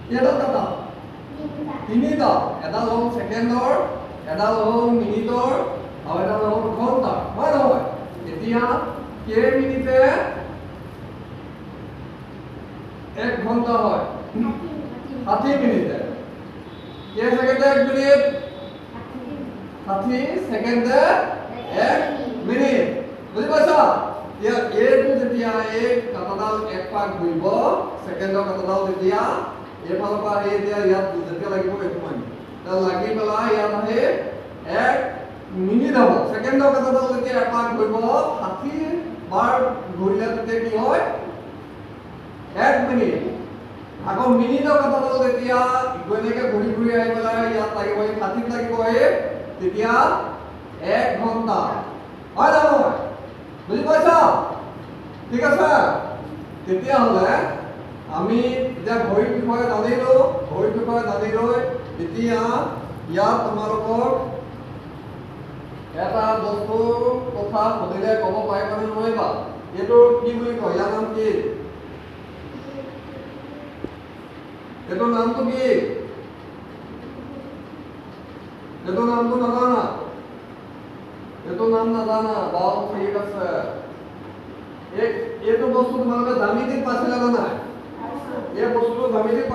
কেইডাল কাটা তিনিটা এডাল হ'ল ছেকেণ্ডৰ এডাল হ'ল মিনিটৰ আৰু এডাল হ'ল ঘণ্টাৰ হয় নহয় এতিয়া কেই মিনিটে 1 ঘণ্টা হয় 60 মিনিটে কেই সেকেন্ডে 1 মিনিট 60 সেকেন্ডে 1 মিনিট বুজি পাইছা এতিয়া এইটো যেতিয়া এই কাটাডাল এক পাক ঘূৰিব সেকেন্ডৰ কাটাডাল যেতিয়া এইফালৰ পৰা আহি এতিয়া ইয়াত যেতিয়া লাগিব এইটো মানি তাৰ লাগি পেলাই ইয়াত আহি 1 মিনিট হ'ব সেকেন্ডৰ কাটাডাল যেতিয়া এপাক ঘূৰিব 60 বাৰ ঘূৰিলে তেতিয়া কি হয় 1 মিনিট আকৌ মিনিটৰ কাটাডাল যেতিয়া গৈ ঘূৰি ঘূৰি আহি পেলাই ইয়াত লাগিব 60 লাগিব তেতিয়া 1 ঘণ্টা হয় না নহয় বুজি পাইছা ঠিক আছে তেতিয়াহ'লে আমি এতিয়া ঘড়ীৰ বিষয়ে জানিলো এতিয়া ইয়াত তোমালোকক এটা বস্তুৰ কথা সুধিলে ক'ব পাৰিবা নে নোৱাৰিবা এইটো কি বুলি কয় ইয়াৰ নাম কি এইটোৰ নামটো কি এইটোৰ নামটো নাজানা এইটো নাম নাজানা বাৰু ঠিক আছে এইটো বস্তু তোমালোকে জ্যামিতিত পাইছিলা নে নাই এই বস্তুটো জ্যামিতিত